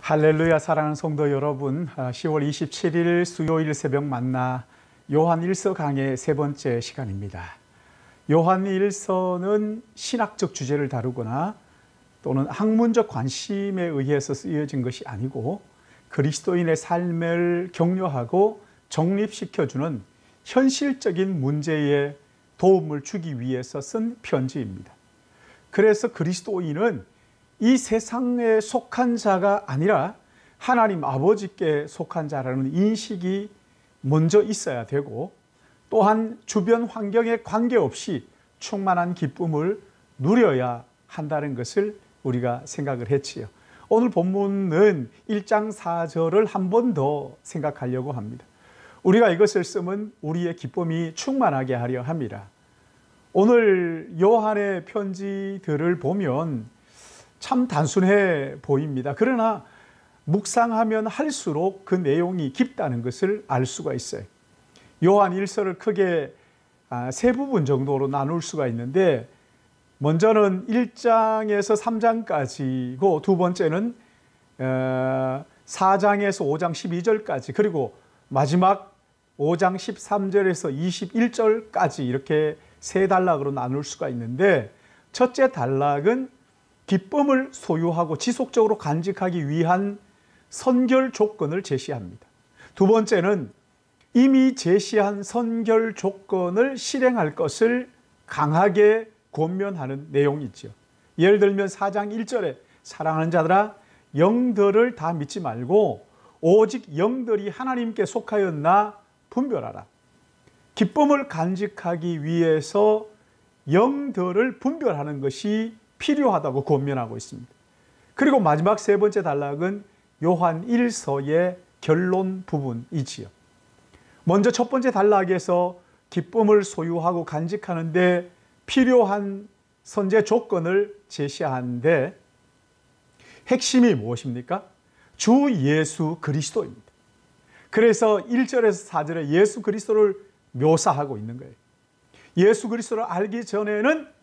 할렐루야. 사랑하는 성도 여러분, 10월 27일 수요일 새벽 만나 요한일서 강의 세 번째 시간입니다. 요한일서는 신학적 주제를 다루거나 또는 학문적 관심에 의해서 쓰여진 것이 아니고 그리스도인의 삶을 격려하고 정립시켜주는 현실적인 문제에 도움을 주기 위해서 쓴 편지입니다. 그래서 그리스도인은 이 세상에 속한 자가 아니라 하나님 아버지께 속한 자라는 인식이 먼저 있어야 되고, 또한 주변 환경에 관계없이 충만한 기쁨을 누려야 한다는 것을 우리가 생각을 했지요. 오늘 본문은 1장 4절을 한 번 더 생각하려고 합니다. 우리가 이것을 쓰면 우리의 기쁨이 충만하게 하려 합니다. 오늘 요한의 편지들을 보면 참 단순해 보입니다. 그러나 묵상하면 할수록 그 내용이 깊다는 것을 알 수가 있어요. 요한 1서를 크게 세 부분 정도로 나눌 수가 있는데, 먼저는 1장에서 3장까지고 두 번째는 4장에서 5장 12절까지, 그리고 마지막 5장 13절에서 21절까지 이렇게 세 단락으로 나눌 수가 있는데, 첫째 단락은 기쁨을 소유하고 지속적으로 간직하기 위한 선결 조건을 제시합니다. 두 번째는 이미 제시한 선결 조건을 실행할 것을 강하게 권면하는 내용이죠. 예를 들면 4장 1절에 사랑하는 자들아 영들을 다 믿지 말고 오직 영들이 하나님께 속하였나 분별하라. 기쁨을 간직하기 위해서 영들을 분별하는 것이 필요하다고 권면하고 있습니다. 그리고 마지막 세 번째 단락은 요한 1서의 결론 부분이지요. 먼저 첫 번째 단락에서 기쁨을 소유하고 간직하는데 필요한 선제 조건을 제시하는데, 핵심이 무엇입니까? 주 예수 그리스도입니다. 그래서 1절에서 4절에 예수 그리스도를 묘사하고 있는 거예요. 예수 그리스도를 알기 전에는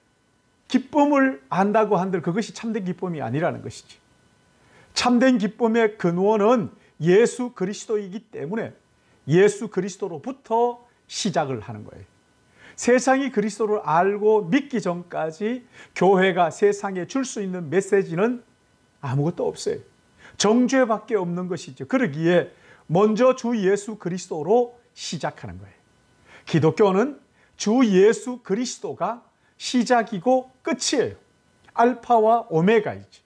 기쁨을 안다고 한들 그것이 참된 기쁨이 아니라는 것이지. 참된 기쁨의 근원은 예수 그리스도이기 때문에 예수 그리스도로부터 시작을 하는 거예요. 세상이 그리스도를 알고 믿기 전까지 교회가 세상에 줄 수 있는 메시지는 아무것도 없어요. 정죄밖에 없는 것이죠. 그러기에 먼저 주 예수 그리스도로 시작하는 거예요. 기독교는 주 예수 그리스도가 시작이고 끝이에요. 알파와 오메가이죠.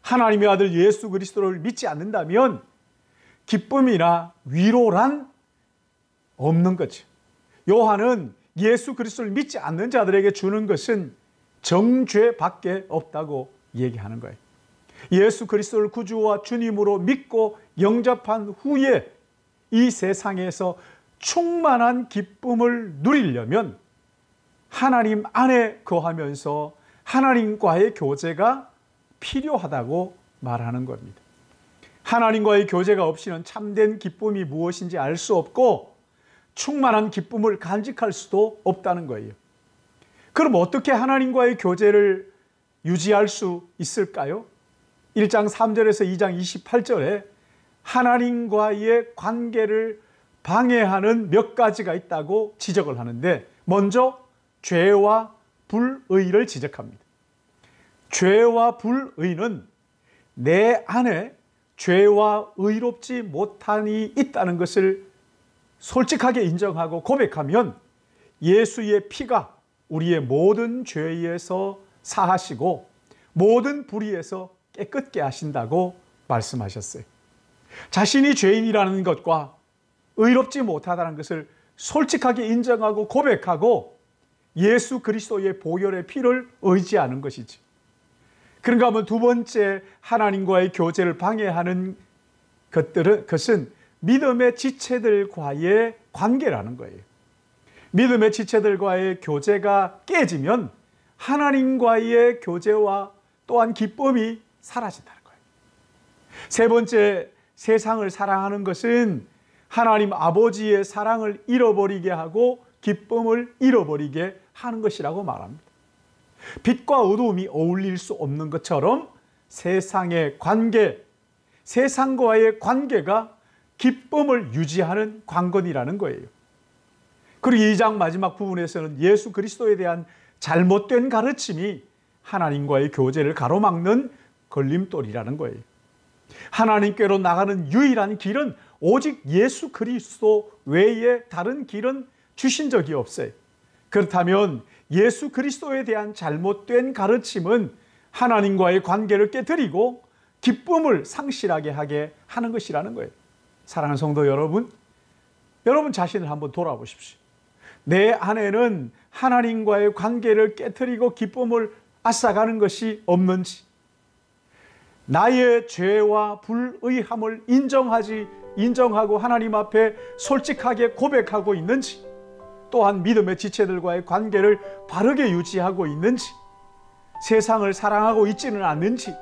하나님의 아들 예수 그리스도를 믿지 않는다면 기쁨이나 위로란 없는 거죠. 요한은 예수 그리스도를 믿지 않는 자들에게 주는 것은 정죄밖에 없다고 얘기하는 거예요. 예수 그리스도를 구주와 주님으로 믿고 영접한 후에 이 세상에서 충만한 기쁨을 누리려면 하나님 안에 거하면서 하나님과의 교제가 필요하다고 말하는 겁니다. 하나님과의 교제가 없이는 참된 기쁨이 무엇인지 알 수 없고 충만한 기쁨을 간직할 수도 없다는 거예요. 그럼 어떻게 하나님과의 교제를 유지할 수 있을까요? 1장 3절에서 2장 28절에 하나님과의 관계를 방해하는 몇 가지가 있다고 지적을 하는데, 먼저 죄와 불의를 지적합니다. 죄와 불의는 내 안에 죄와 의롭지 못함이 있다는 것을 솔직하게 인정하고 고백하면 예수의 피가 우리의 모든 죄에서 사하시고 모든 불의에서 깨끗게 하신다고 말씀하셨어요. 자신이 죄인이라는 것과 의롭지 못하다는 것을 솔직하게 인정하고 고백하고 예수 그리스도의 보혈의 피를 의지하는 것이지. 그런가 하면 두 번째 하나님과의 교제를 방해하는 것은 믿음의 지체들과의 관계라는 거예요. 믿음의 지체들과의 교제가 깨지면 하나님과의 교제와 또한 기쁨이 사라진다는 거예요. 세 번째, 세상을 사랑하는 것은 하나님 아버지의 사랑을 잃어버리게 하고 기쁨을 잃어버리게 하는 것이라고 말합니다. 빛과 어두움이 어울릴 수 없는 것처럼 세상의 관계, 세상과의 관계가 기쁨을 유지하는 관건이라는 거예요. 그리고 2장 마지막 부분에서는 예수 그리스도에 대한 잘못된 가르침이 하나님과의 교제를 가로막는 걸림돌이라는 거예요. 하나님께로 나가는 유일한 길은 오직 예수 그리스도 외에 다른 길은 주신 적이 없어요. 그렇다면 예수 그리스도에 대한 잘못된 가르침은 하나님과의 관계를 깨뜨리고 기쁨을 상실하게 하게 하는 것이라는 거예요. 사랑하는 성도 여러분, 여러분 자신을 한번 돌아보십시오. 내 안에는 하나님과의 관계를 깨뜨리고 기쁨을 앗아가는 것이 없는지, 나의 죄와 불의함을 인정하고 하나님 앞에 솔직하게 고백하고 있는지, 또한 믿음의 지체들과의 관계를 바르게 유지하고 있는지, 세상을 사랑하고 있지는 않는지,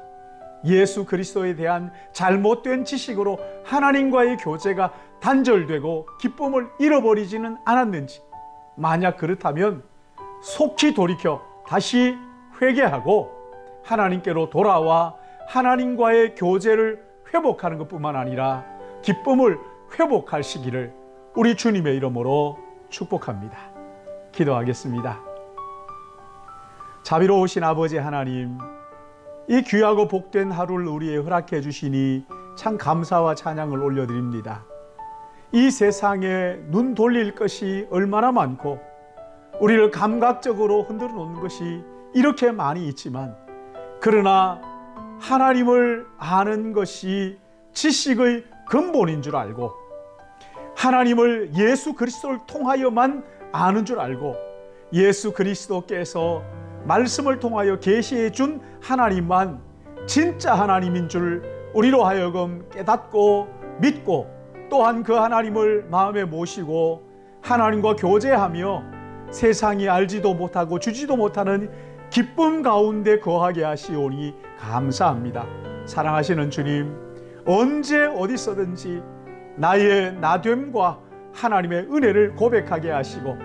예수 그리스도에 대한 잘못된 지식으로 하나님과의 교제가 단절되고 기쁨을 잃어버리지는 않았는지, 만약 그렇다면 속히 돌이켜 다시 회개하고 하나님께로 돌아와 하나님과의 교제를 회복하는 것뿐만 아니라 기쁨을 회복하시기를 우리 주님의 이름으로 축복합니다. 기도하겠습니다. 자비로우신 아버지 하나님, 이 귀하고 복된 하루를 우리에 허락해 주시니 참 감사와 찬양을 올려드립니다. 이 세상에 눈 돌릴 것이 얼마나 많고 우리를 감각적으로 흔들어 놓는 것이 이렇게 많이 있지만, 그러나 하나님을 아는 것이 지식의 근본인 줄 알고, 하나님을 예수 그리스도를 통하여만 아는 줄 알고, 예수 그리스도께서 말씀을 통하여 계시해 준 하나님만 진짜 하나님인 줄 우리로 하여금 깨닫고 믿고, 또한 그 하나님을 마음에 모시고 하나님과 교제하며 세상이 알지도 못하고 주지도 못하는 기쁨 가운데 거하게 하시오니 감사합니다. 사랑하시는 주님, 언제 어디서든지 나의 나됨과 하나님의 은혜를 고백하게 하시고,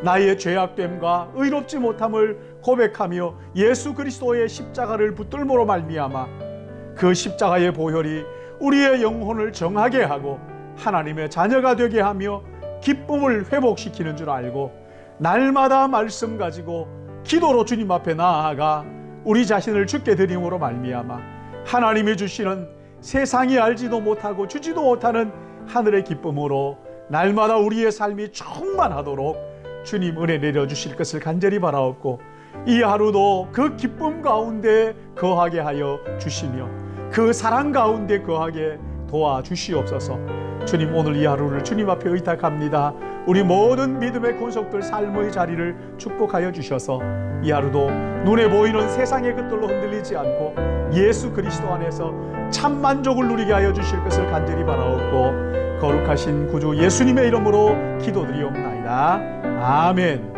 나의 죄악됨과 의롭지 못함을 고백하며 예수 그리스도의 십자가를 붙들므로 말미암아 그 십자가의 보혈이 우리의 영혼을 정하게 하고 하나님의 자녀가 되게 하며 기쁨을 회복시키는 줄 알고, 날마다 말씀 가지고 기도로 주님 앞에 나아가 우리 자신을 주께 드림으로 말미암아 하나님이 주시는 세상이 알지도 못하고 주지도 못하는 하늘의 기쁨으로 날마다 우리의 삶이 충만하도록 주님 은혜 내려주실 것을 간절히 바라옵고, 이 하루도 그 기쁨 가운데 거하게 하여 주시며 그 사랑 가운데 거하게 도와주시옵소서. 주님, 오늘 이 하루를 주님 앞에 의탁합니다. 우리 모든 믿음의 권속들 삶의 자리를 축복하여 주셔서 이 하루도 눈에 보이는 세상의 것들로 흔들리지 않고 예수 그리스도 안에서 참 만족을 누리게 하여 주실 것을 간절히 바라옵고, 거룩하신 구주 예수님의 이름으로 기도드리옵나이다. 아멘.